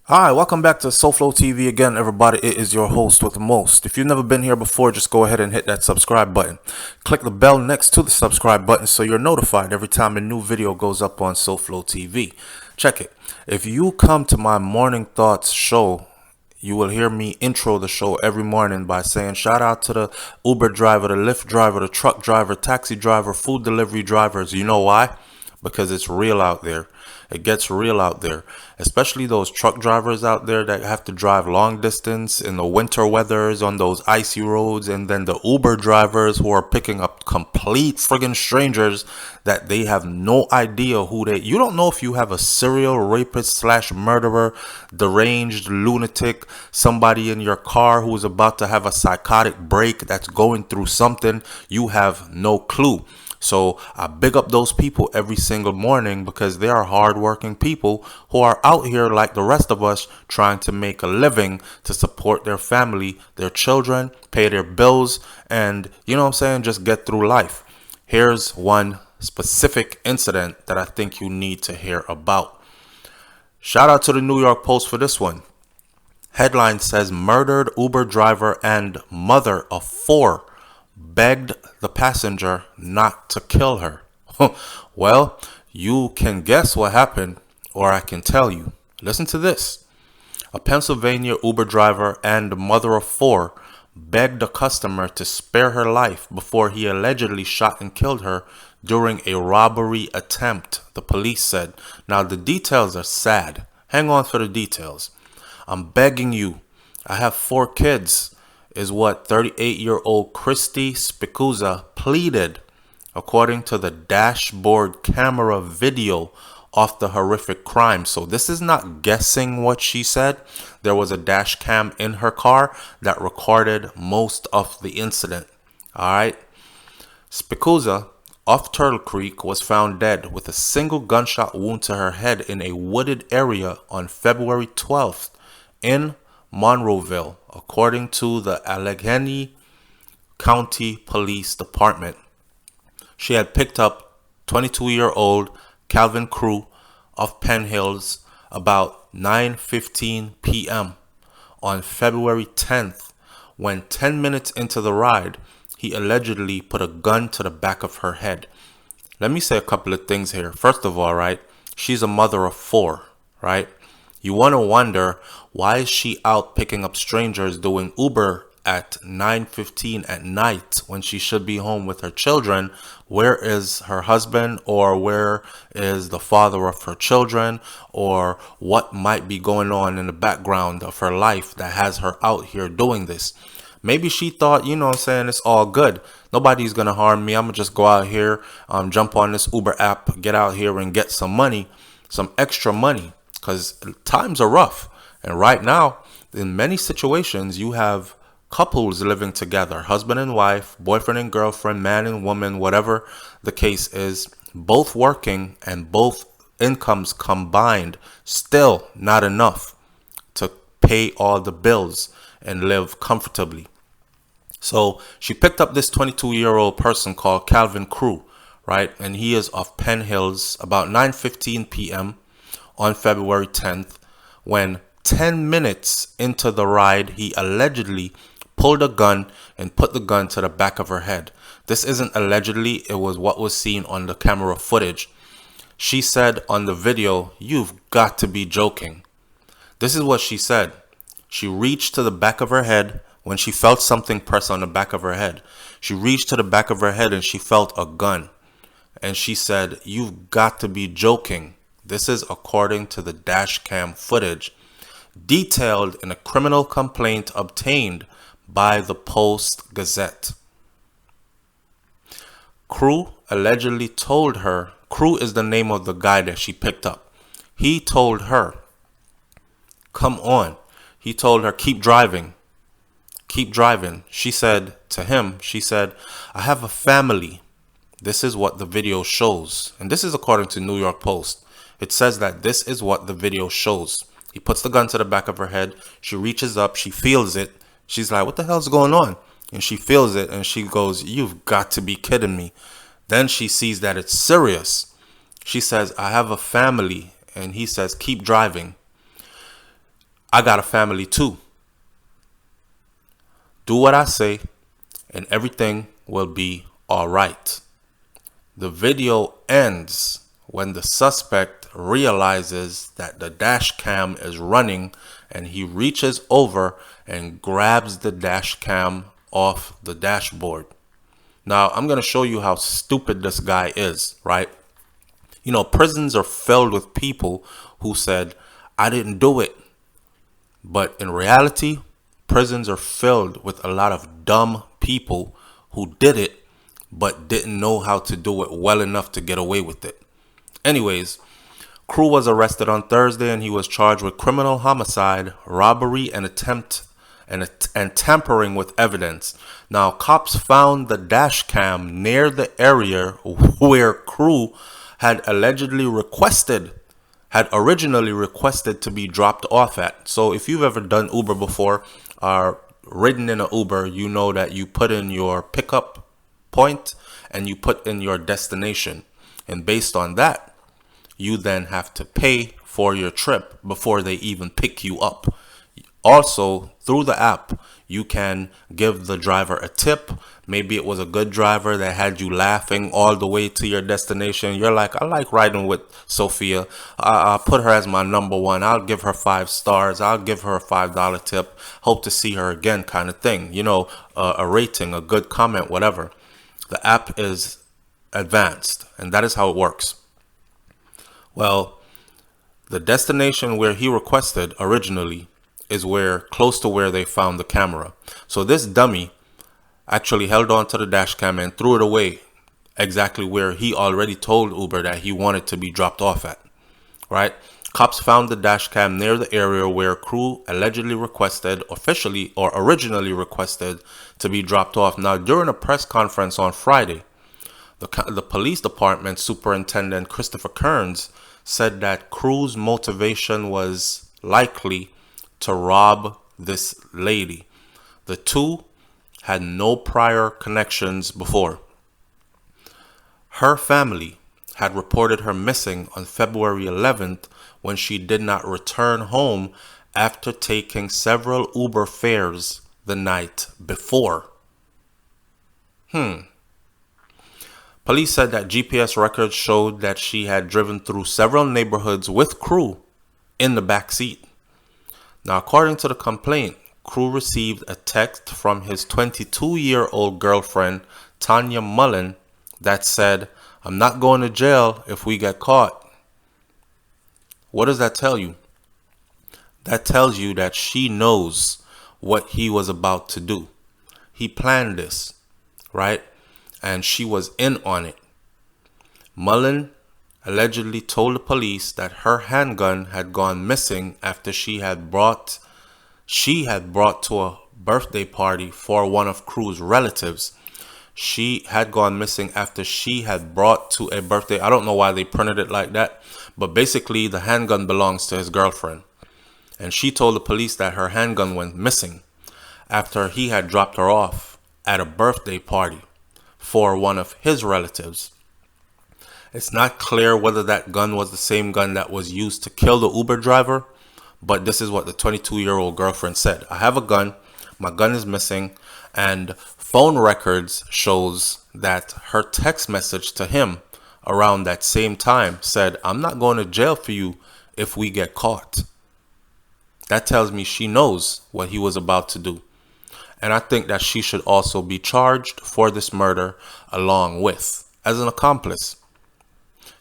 Hi, welcome back to SouFLoTV again, everybody. It is your host with the most. If you've never been here before, just go ahead and hit that subscribe button. Click the bell next to the subscribe button so you're notified every time a new video goes up on SouFLoTV. Check it. If you come to my Morning Thoughts show, you will hear me intro the show every morning by saying shout out to the Uber driver, the Lyft driver, the truck driver, taxi driver, food delivery drivers. You know why? Because it's real out there. It gets real out there, especially those truck drivers out there that have to drive long distance in the winter weathers on those icy roads, and then the Uber drivers who are picking up complete friggin' strangers that they have no idea you don't know if you have a serial rapist slash murderer, deranged lunatic, somebody in your car who is about to have a psychotic break that's going through something. You have no clue. So I big up those people every single morning because they are hardworking people who are out here like the rest of us trying to make a living to support their family, their children, pay their bills, and you know what I'm saying, just get through life. Here's one specific incident that I think you need to hear about. Shout out to the New York Post for this one. Headline says murdered Uber driver and mother of four begged the passenger not to kill her. Well, you can guess what happened, or I can tell you. Listen to this. A Pennsylvania Uber driver and mother of four begged a customer to spare her life before he allegedly shot and killed her during a robbery attempt, the police said. Now, the details are sad. Hang on for the details. I'm begging you. I have four kids, is what 38-year-old Christy Spicuzza pleaded, according to the dashboard camera video of the horrific crime. So this is not guessing what she said. There was a dash cam in her car that recorded most of the incident. All right. Spicuzza of Turtle Creek was found dead with a single gunshot wound to her head in a wooded area on February 12th in Monroeville, according to the Allegheny County Police Department. She had picked up 22-year-old Calvin Crew of Penn Hills about 9:15 p.m. on February 10th, when 10 minutes into the ride, he allegedly put a gun to the back of her head. Let me say a couple of things here. First of all, right, she's a mother of four, right? You want to wonder, why is she out picking up strangers doing Uber at 9:15 at night when she should be home with her children? Where is her husband, or where is the father of her children, or what might be going on in the background of her life that has her out here doing this? Maybe she thought, you know what I'm saying, it's all good. Nobody's going to harm me. I'm going to just go out here, jump on this Uber app, get out here and get some money, some extra money, because times are rough. And right now, in many situations, you have couples living together, husband and wife, boyfriend and girlfriend, man and woman, whatever the case is, both working and both incomes combined, still not enough to pay all the bills and live comfortably. So she picked up this 22-year-old person called Calvin Crew, right? And he is of Penn Hills about 9:15 p.m. on February 10th, when 10 minutes into the ride, he allegedly pulled a gun and put the gun to the back of her head. This isn't allegedly, it was what was seen on the camera footage. She said on the video, "You've got to be joking." This is what she said. She reached to the back of her head when she felt something press on the back of her head. She reached to the back of her head and she felt a gun. And she said, "You've got to be joking." This is according to the dash cam footage, detailed in a criminal complaint obtained by the Post-Gazette. Crew allegedly told her, Crew is the name of the guy that she picked up. He told her, "Come on." He told her, "Keep driving. Keep driving." She said to him, she said, "I have a family." This is what the video shows. And this is according to New York Post. It says that this is what the video shows. He puts the gun to the back of her head. She reaches up. She feels it. She's like, "What the hell's going on?" And she feels it. And she goes, "You've got to be kidding me." Then she sees that it's serious. She says, "I have a family." And he says, "Keep driving." I got a family too. Do what I say and everything will be all right. The video ends when the suspect realizes that the dash cam is running and he reaches over and grabs the dash cam off the dashboard. Now, I'm going to show you how stupid this guy is, right? You know, prisons are filled with people who said, I didn't do it. But in reality, prisons are filled with a lot of dumb people who did it, but didn't know how to do it well enough to get away with it. Anyways, Crew was arrested on Thursday and he was charged with criminal homicide, robbery, and tampering with evidence. Now, cops found the dash cam near the area where Crew had originally requested to be dropped off at. So if you've ever done Uber before or ridden in an Uber, you know that you put in your pickup point and you put in your destination. And based on that, you then have to pay for your trip before they even pick you up. Also, through the app, you can give the driver a tip. Maybe it was a good driver that had you laughing all the way to your destination. You're like, I like riding with Sophia. I'll put her as my number one. I'll give her 5 stars. I'll give her a $5 tip. Hope to see her again, kind of thing. You know, a rating, a good comment, whatever. The app is advanced, and that is how it works. Well, the destination where he requested originally is close to where they found the camera. So this dummy actually held on to the dash cam and threw it away exactly where he already told Uber that he wanted to be dropped off at, right? Cops found the dash cam near the area where Crew allegedly originally requested to be dropped off. Now, during a press conference on Friday, the police department superintendent Christopher Kearns said that Crew's motivation was likely to rob this lady. The two had no prior connections before. Her family had reported her missing on February 11th when she did not return home after taking several Uber fares the night before. Police said that GPS records showed that she had driven through several neighborhoods with Crew in the back seat. Now, according to the complaint, Crew received a text from his 22-year-old girlfriend, Tanya Mullen, that said, I'm not going to jail if we get caught. What does that tell you? That tells you that she knows what he was about to do. He planned this, right? And she was in on it. Mullen allegedly told the police that her handgun had gone missing after she had brought to a birthday party for one of Crew's relatives. She had gone missing after she had brought to a birthday. I don't know why they printed it like that, but basically the handgun belongs to his girlfriend. And she told the police that her handgun went missing after he had dropped her off at a birthday party for one of his relatives. It's not clear whether that gun was the same gun that was used to kill the Uber driver, but this is what the 22-year-old girlfriend said. I have a gun, my gun is missing, and phone records shows that her text message to him around that same time said, I'm not going to jail for you if we get caught. That tells me she knows what he was about to do. And I think that she should also be charged for this murder along with, as an accomplice.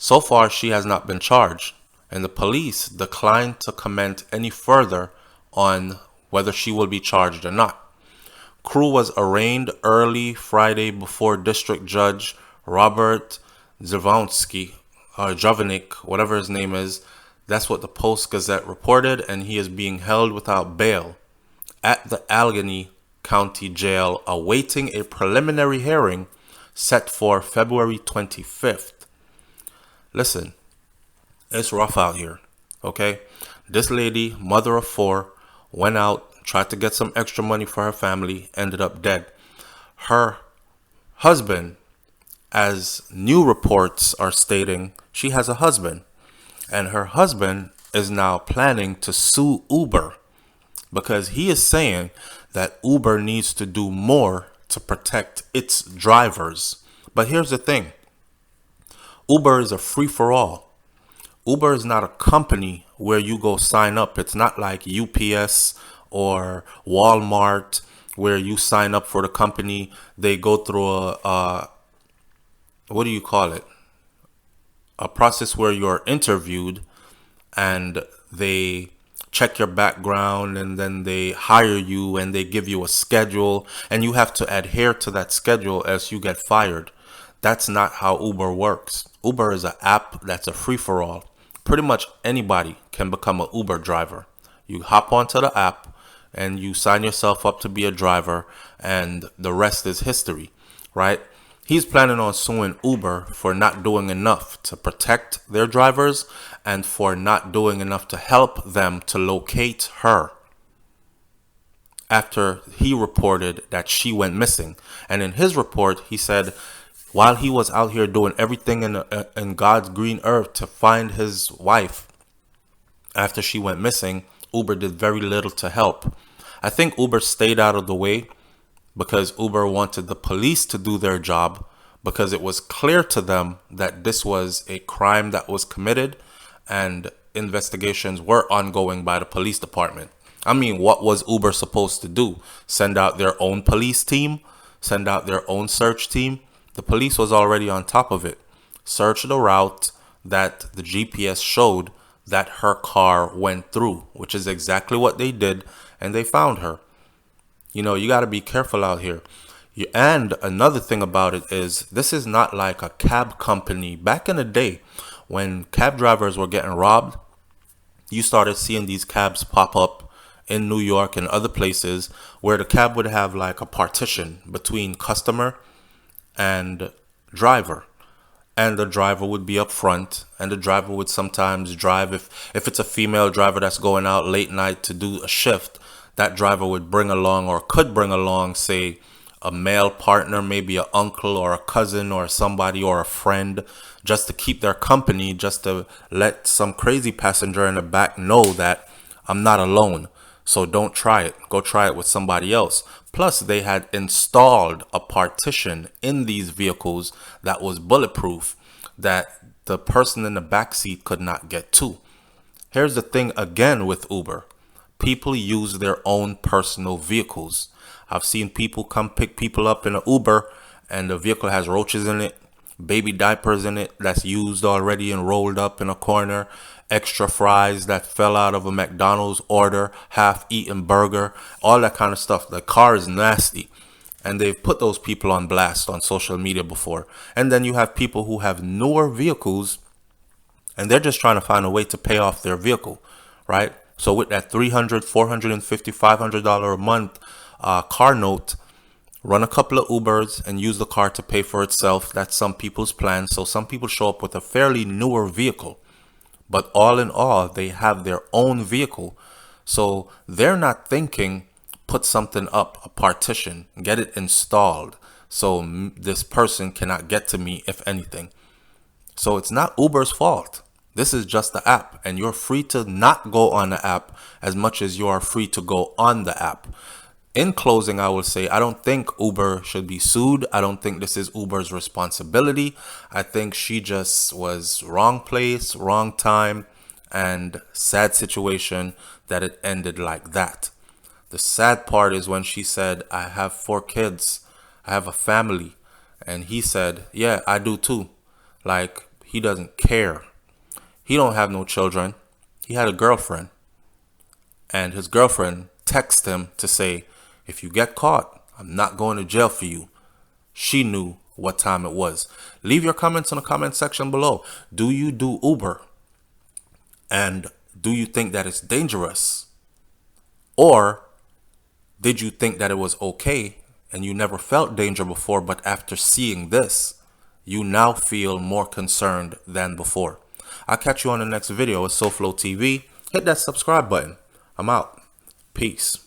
So far, she has not been charged, and the police declined to comment any further on whether she will be charged or not. Crew was arraigned early Friday before District Judge Robert Jovanik, whatever his name is. That's what the Post-Gazette reported, and he is being held without bail at the Allegheny County Jail, awaiting a preliminary hearing set for February 25th. Listen, it's rough out here, okay? This lady, mother of 4, went out, tried to get some extra money for her family, ended up dead. Her husband, as new reports are stating, she has a husband, and her husband is now planning to sue Uber because he is saying that Uber needs to do more to protect its drivers. But here's the thing. Uber is a free-for-all. Uber is not a company where you go sign up. It's not like UPS or Walmart where you sign up for the company. They go through a what do you call it? A process where you're interviewed and they check your background and then they hire you and they give you a schedule and you have to adhere to that schedule as you get fired. That's not how Uber works. Uber is an app that's a free-for-all. Pretty much anybody can become an Uber driver. You hop onto the app and you sign yourself up to be a driver, and the rest is history, right? He's planning on suing Uber for not doing enough to protect their drivers and for not doing enough to help them to locate her after he reported that she went missing. And in his report, he said while he was out here doing everything in God's green earth to find his wife after she went missing, Uber did very little to help. I think Uber stayed out of the way because Uber wanted the police to do their job, because it was clear to them that this was a crime that was committed and investigations were ongoing by the police department. I mean, what was Uber supposed to do? Send out their own police team? Send out their own search team? The police was already on top of it. Search the route that the GPS showed that her car went through, which is exactly what they did, and they found her. You know, you got to be careful out here. And another thing about it is, this is not like a cab company. Back in the day, when cab drivers were getting robbed, you started seeing these cabs pop up in New York and other places where the cab would have like a partition between customer and driver. And the driver would be up front, and the driver would sometimes drive. If it's a female driver that's going out late night to do a shift, that driver would bring along, or could bring along, say, a male partner, maybe an uncle or a cousin or somebody or a friend, just to keep their company, just to let some crazy passenger in the back know that I'm not alone. So don't try it. Go try it with somebody else. Plus, they had installed a partition in these vehicles that was bulletproof, that the person in the back seat could not get to. Here's the thing again with Uber. People use their own personal vehicles. I've seen people come pick people up in an Uber and the vehicle has roaches in it, baby diapers in it that's used already and rolled up in a corner, extra fries that fell out of a McDonald's order, half-eaten burger, all that kind of stuff. The car is nasty. And they've put those people on blast on social media before. And then you have people who have newer vehicles and they're just trying to find a way to pay off their vehicle, right? So with that $300, $450, $500 a month car note, run a couple of Ubers and use the car to pay for itself. That's some people's plan. So some people show up with a fairly newer vehicle, but all in all, they have their own vehicle. So they're not thinking, put something up, a partition, get it installed so this person cannot get to me if anything. So it's not Uber's fault. This is just the app, and you're free to not go on the app as much as you are free to go on the app. In closing, I will say I don't think Uber should be sued. I don't think this is Uber's responsibility. I think she just was wrong place, wrong time, and sad situation that it ended like that. The sad part is when she said, I have 4 kids, I have a family. And he said, yeah, I do too. Like, he doesn't care. He don't have no children. He had a girlfriend. And his girlfriend texted him to say, if you get caught, I'm not going to jail for you. She knew what time it was. Leave your comments in the comment section below. Do you do Uber? And do you think that it's dangerous? Or did you think that it was okay and you never felt danger before, but after seeing this, you now feel more concerned than before? I'll catch you on the next video. It's SouFLoTV. Hit that subscribe button. I'm out. Peace.